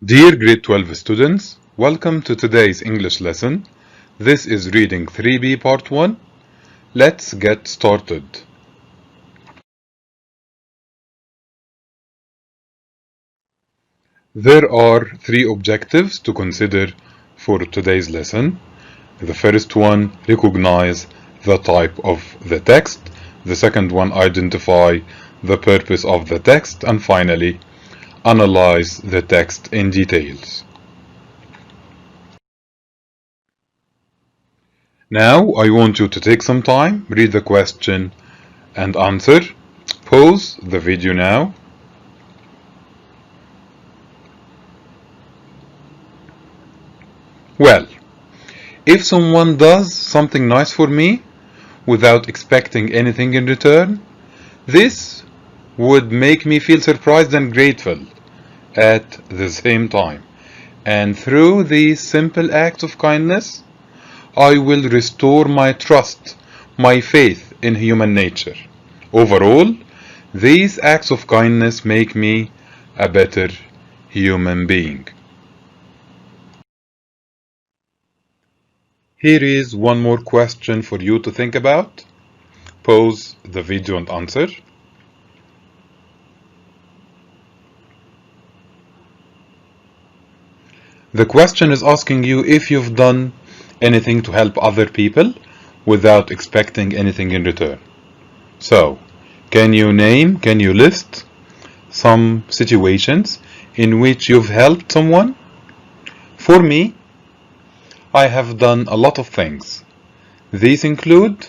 Dear grade 12 students, welcome to today's English lesson. This is reading 3B part 1. Let's get started. There are three objectives to consider for today's lesson. The first one, recognize the type of the text. The second one, identify the purpose of the text. And finally, analyze the text in details. Now, I want you to take some time, read the question and answer. Pause the video now. Well, if someone does something nice for me without expecting anything in return, this would make me feel surprised and grateful at the same time. And through these simple acts of kindness, I will restore my trust, my faith in human nature. Overall, these acts of kindness make me a better human being. Here is one more question for you to think about. Pause the video and answer. The question is asking you if you've done anything to help other people without expecting anything in return. So, can you list some situations in which you've helped someone? For me, I have done a lot of things. These include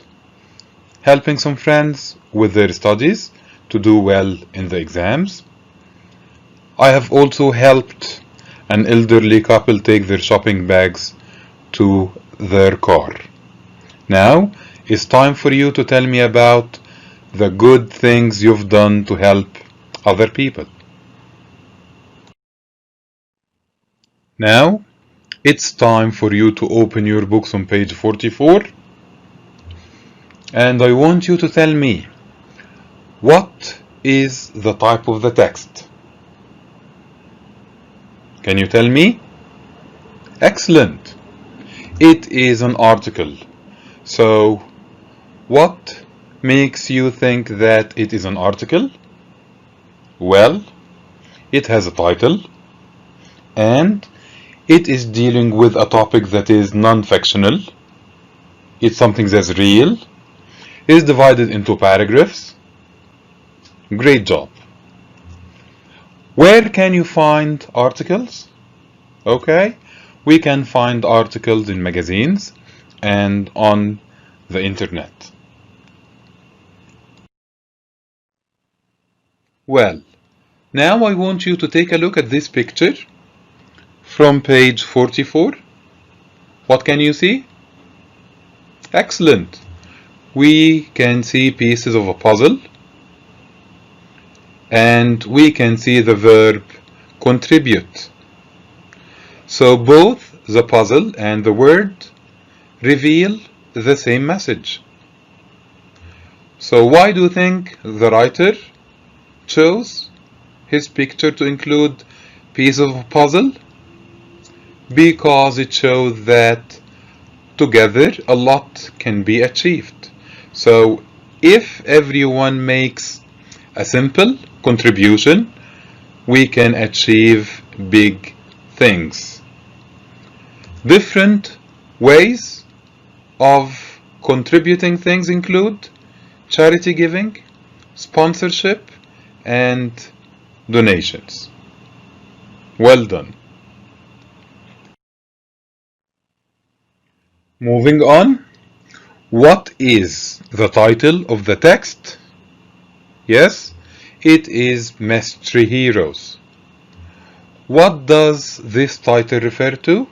helping some friends with their studies to do well in the exams. I have also helped an elderly couple take their shopping bags to their car. Now, it's time for you to tell me about the good things you've done to help other people. Now, it's time for you to open your books on page 44. And I want you to tell me, what is the type of the text? Can you tell me? Excellent. It is an article. So, what makes you think that it is an article? Well, it has a title, and it is dealing with a topic that is non-fictional. It's something that's real. It's divided into paragraphs. Great job. Where can you find articles? Okay, we can find articles in magazines and on the internet. Well, now I want you to take a look at this picture from page 44. What can you see? Excellent. We can see pieces of a puzzle, and we can see the verb contribute. So both the puzzle and the word reveal the same message. So why do you think the writer chose his picture to include piece of a puzzle? Because it shows that together a lot can be achieved. So if everyone makes a simple contribution, we can achieve big things. Different ways of contributing things include charity giving, sponsorship, and donations. Well done. Moving on, what is the title of the text? Yes, it is Mystery Heroes. What does this title refer to?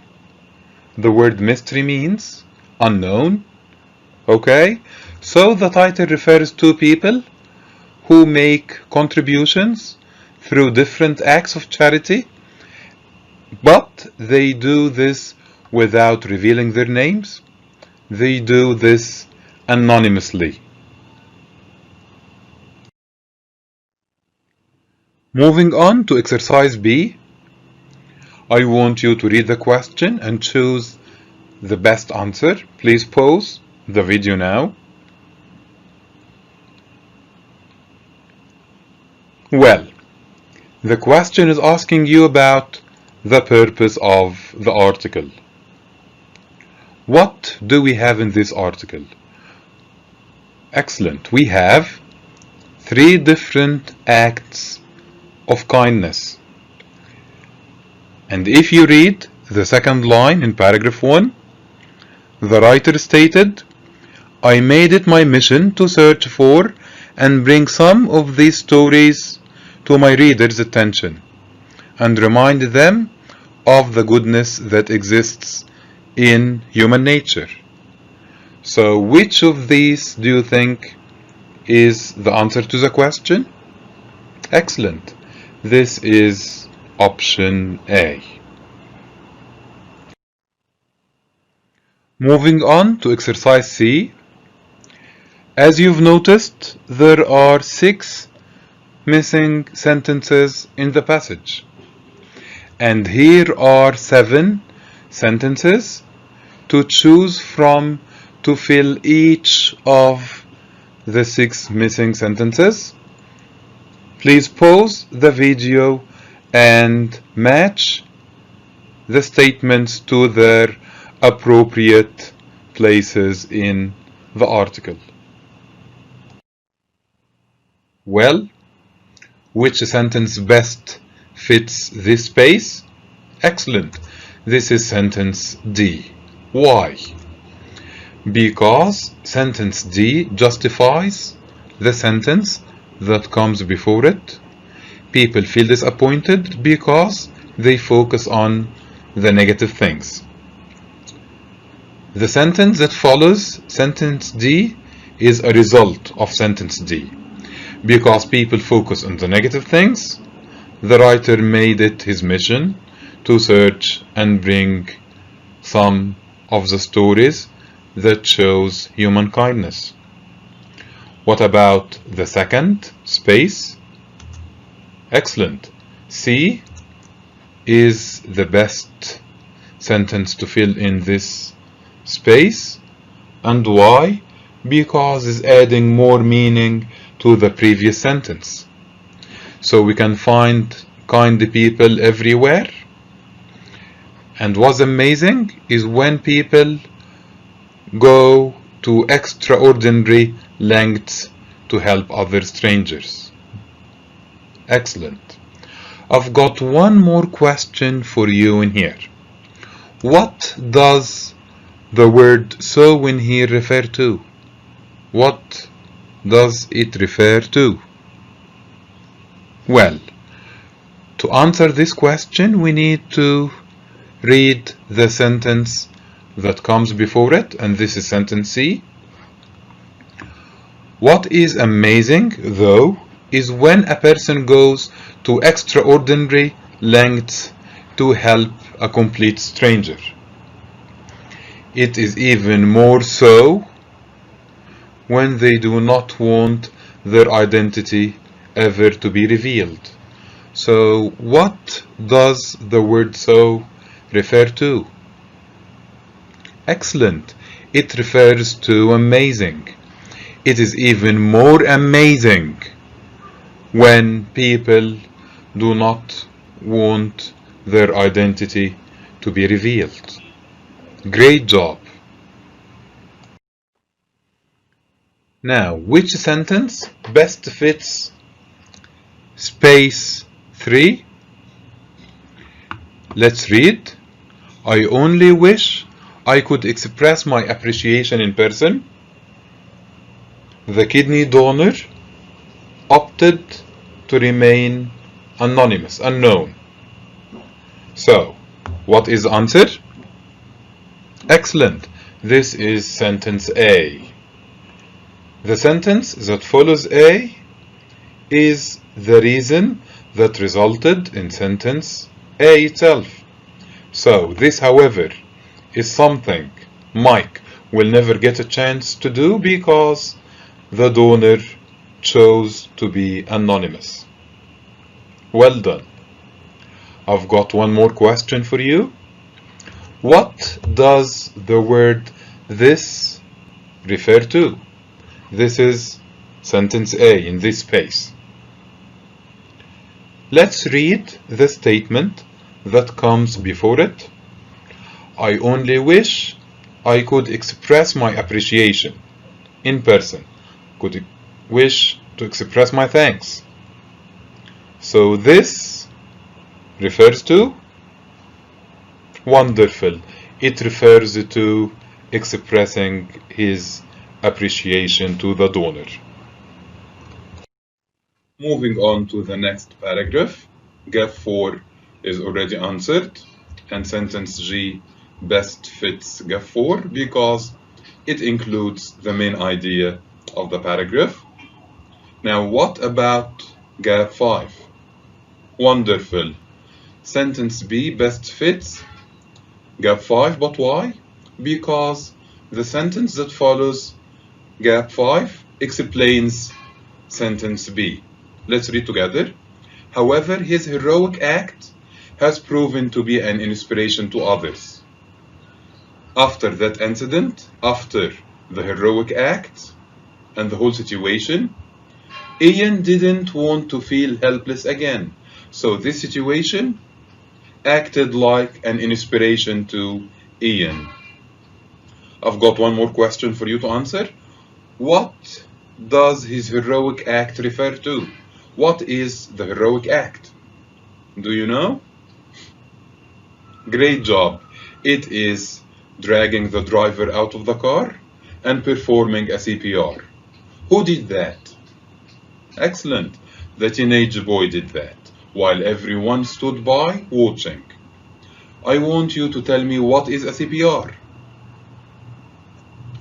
The word mystery means unknown. Okay, so the title refers to people who make contributions through different acts of charity, but they do this without revealing their names. They do this anonymously. Moving on to exercise B, I want you to read the question and choose the best answer. Please pause the video now. Well, the question is asking you about the purpose of the article. What do we have in this article? Excellent. We have 3 different acts of kindness. And if you read the second line in paragraph 1, the writer stated, I made it my mission to search for and bring some of these stories to my readers' attention and remind them of the goodness that exists in human nature. So which of these do you think is the answer to the question? Excellent. This is option A. Moving on to exercise C. As you've noticed, there are 6 missing sentences in the passage. And here are 7 sentences to choose from to fill each of the 6 missing sentences. Please pause the video and match the statements to their appropriate places in the article. Well, which sentence best fits this space? Excellent. This is sentence D. Why? Because sentence D justifies the sentence that comes before it. People feel disappointed because they focus on the negative things. The sentence that follows sentence D is a result of sentence D. Because people focus on the negative things, the writer made it his mission to search and bring some of the stories that shows human kindness. What about the second space? Excellent. C is the best sentence to fill in this space. And why? Because it's adding more meaning to the previous sentence. So we can find kind people everywhere. And what's amazing is when people go to extraordinary lengths to help other strangers. Excellent. I've got one more question for you in here. What does the word so in here refer to? What does it refer to? Well, to answer this question, we need to read the sentence that comes before it, and this is sentence C. What is amazing, though, is when a person goes to extraordinary lengths to help a complete stranger. It is even more so when they do not want their identity ever to be revealed. So, what does the word so refer to? Excellent. It refers to amazing. It is even more amazing when people do not want their identity to be revealed. Great job. Now, which sentence best fits space 3? Let's read. I only wish I could express my appreciation in person. The kidney donor opted to remain unknown. So, what is the answer? Excellent. This is sentence A. The sentence that follows A is the reason that resulted in sentence A itself. So, this, however, is something Mike will never get a chance to do because the donor chose to be anonymous. Well done. I've got one more question for you. What does the word this refer to? This is sentence A in this space. Let's read the statement that comes before it. I only wish I could express my appreciation in person. Could wish to express my thanks. So this refers to wonderful. It refers to expressing his appreciation to the donor. Moving on to the next paragraph, gap 4 is already answered, and sentence G best fits gap 4 because it includes the main idea of the paragraph. Now, what about gap 5? Wonderful. Sentence B best fits gap 5, but why? Because the sentence that follows gap 5 explains sentence B. Let's read together. However, his heroic act has proven to be an inspiration to others. After that incident, after the heroic act and the whole situation, Ian didn't want to feel helpless again. So this situation acted like an inspiration to Ian. I've got one more question for you to answer. What does his heroic act refer to? What is the heroic act? Do you know? Great job. It is dragging the driver out of the car and performing a CPR. Who did that? Excellent. The teenage boy did that, while everyone stood by watching. I want you to tell me what is a CPR.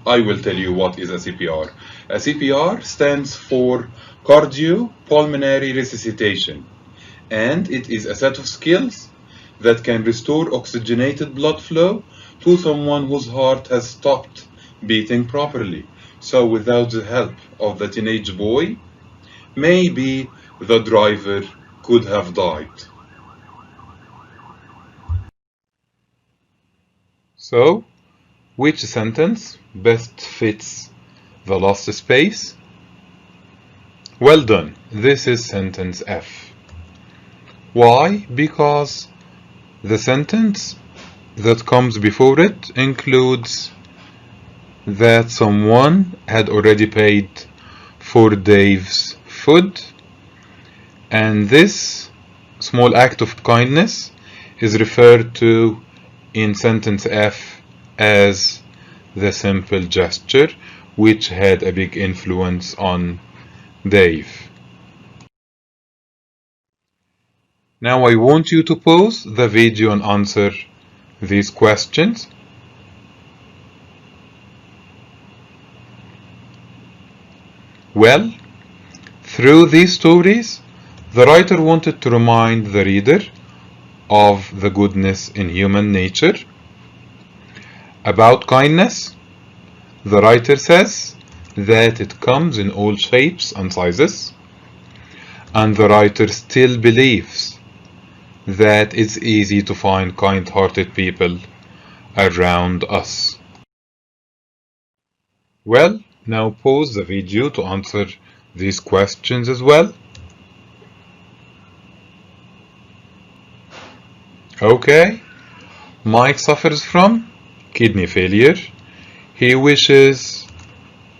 I will tell you what is a CPR. A CPR stands for cardiopulmonary resuscitation, and it is a set of skills that can restore oxygenated blood flow to someone whose heart has stopped beating properly. So without the help of the teenage boy, maybe the driver could have died. So, which sentence best fits the last space? Well done. This is sentence F. Why? Because the sentence that comes before it includes that someone had already paid for Dave's food, and this small act of kindness is referred to in sentence F as the simple gesture, which had a big influence on Dave. Now I want you to pause the video and answer these questions. Well, through these stories, the writer wanted to remind the reader of the goodness in human nature. About kindness, the writer says that it comes in all shapes and sizes, and the writer still believes that it's easy to find kind-hearted people around us. Well, now pause the video to answer these questions as well. Okay, Mike suffers from kidney failure. He wishes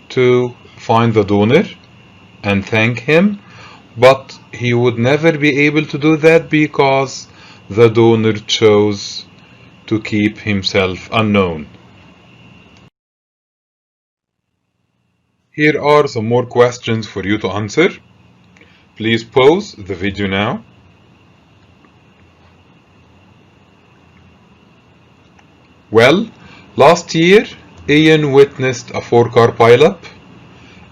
to find the donor and thank him, but he would never be able to do that because the donor chose to keep himself unknown. Here are some more questions for you to answer. Please pause the video now. Well, last year, Ian witnessed a 4-car pileup,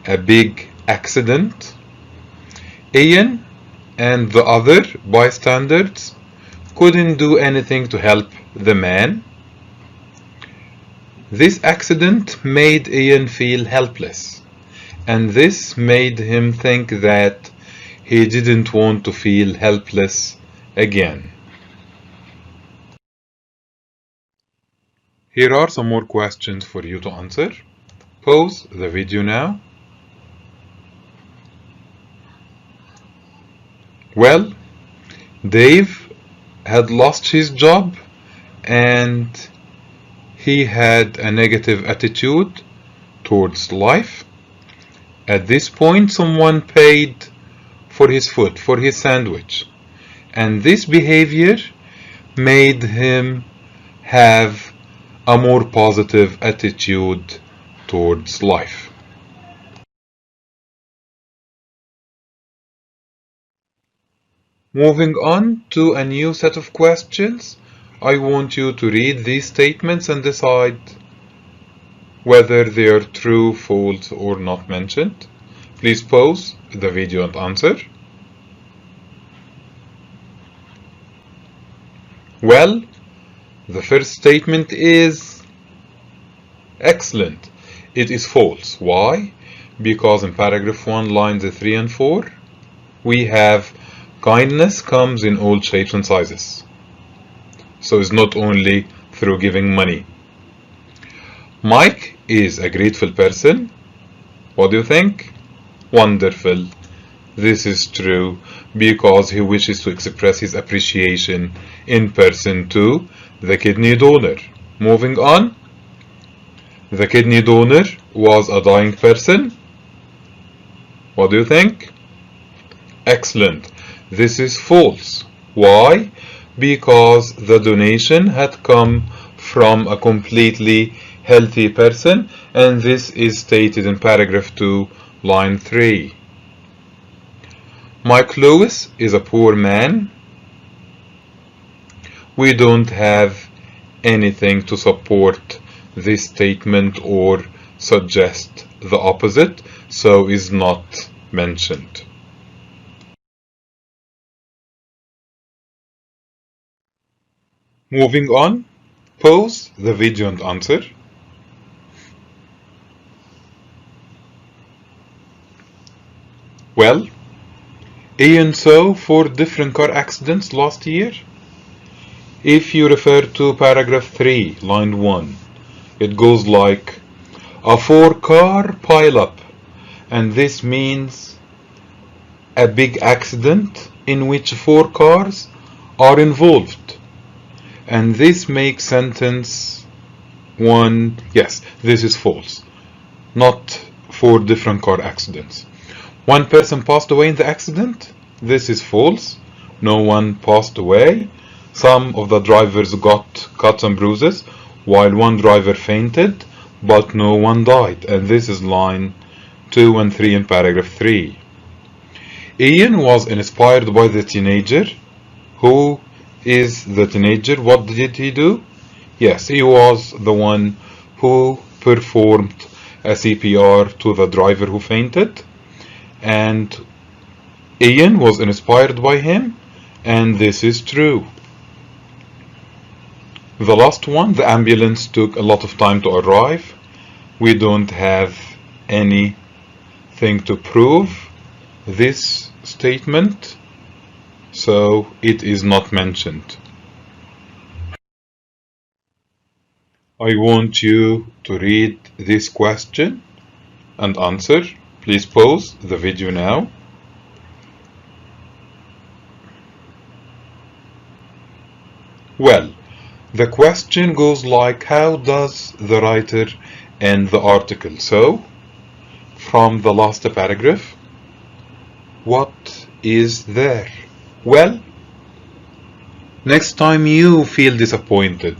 a big accident. Ian and the other bystanders couldn't do anything to help the man. This accident made Ian feel helpless, and this made him think that he didn't want to feel helpless again. Here are some more questions for you to answer. Pause the video now. Well, Dave had lost his job and he had a negative attitude towards life. At this point, someone paid for his food, for his sandwich, and this behavior made him have a more positive attitude towards life. Moving on to a new set of questions, I want you to read these statements and decide whether they are true, false, or not mentioned. Please pause the video and answer. Well, the first statement is excellent. It is false. Why? Because in paragraph 1, lines 3 and 4, we have kindness comes in all shapes and sizes. So it's not only through giving money. Mike is a grateful person. What do you think? Wonderful. This is true because he wishes to express his appreciation in person to the kidney donor. Moving on. The kidney donor was a dying person. What do you think? Excellent. This is false. Why? Because the donation had come from a completely healthy person, and this is stated in paragraph 2, line 3. Mike Lewis is a poor man. We don't have anything to support this statement or suggest the opposite, so is not mentioned. Moving on, pause the video and answer. Well, Ian saw 4 different car accidents last year. If you refer to paragraph 3, line 1, it goes like a 4-car pileup, and this means a big accident in which 4 cars are involved. And this makes sentence 1, yes, this is false. Not 4 different car accidents. 1 person passed away in the accident. This is false. No one passed away. Some of the drivers got cuts and bruises, while 1 driver fainted, but no one died. And this is line 2 and 3 in paragraph 3. Ian was inspired by the teenager. Who is the teenager? What did he do? Yes, he was the one who performed a CPR to the driver who fainted, and Ian was inspired by him, and this is true. The last one, the ambulance took a lot of time to arrive. We don't have anything to prove this statement, so it is not mentioned. I want you to read this question and answer. Please pause the video now. Well, the question goes like, how does the writer end the article? So, from the last paragraph, what is there? Well, next time you feel disappointed,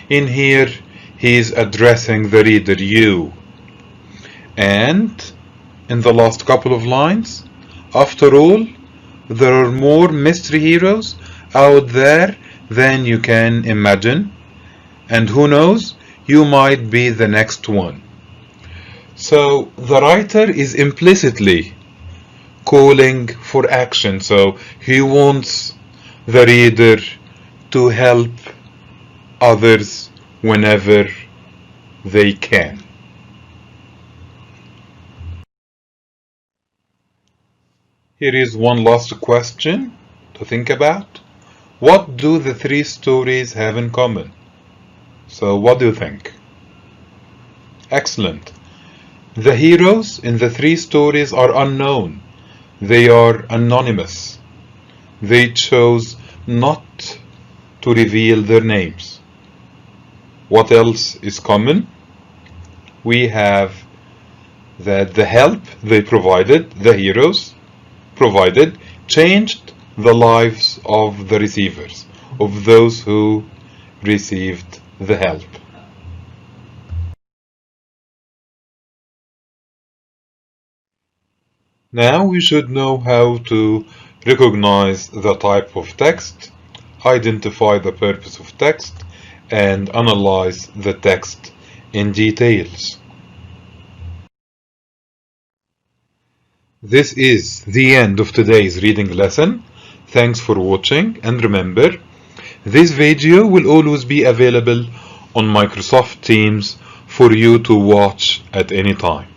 in here he is addressing the reader, you. And in the last couple of lines, after all, there are more mystery heroes out there than you can imagine, and who knows, you might be the next one. So the writer is implicitly calling for action, so he wants the reader to help others whenever they can. Here is one last question to think about. What do the 3 stories have in common? So what do you think? Excellent. The heroes in the three stories are unknown. They are anonymous. They chose not to reveal their names. What else is common? We have that the help they provided, the heroes provided, changed the lives of the receivers, of those who received the help. Now we should know how to recognize the type of text, identify the purpose of text, and analyze the text in details. This is the end of today's reading lesson. Thanks for watching, and remember, this video will always be available on Microsoft Teams for you to watch at any time.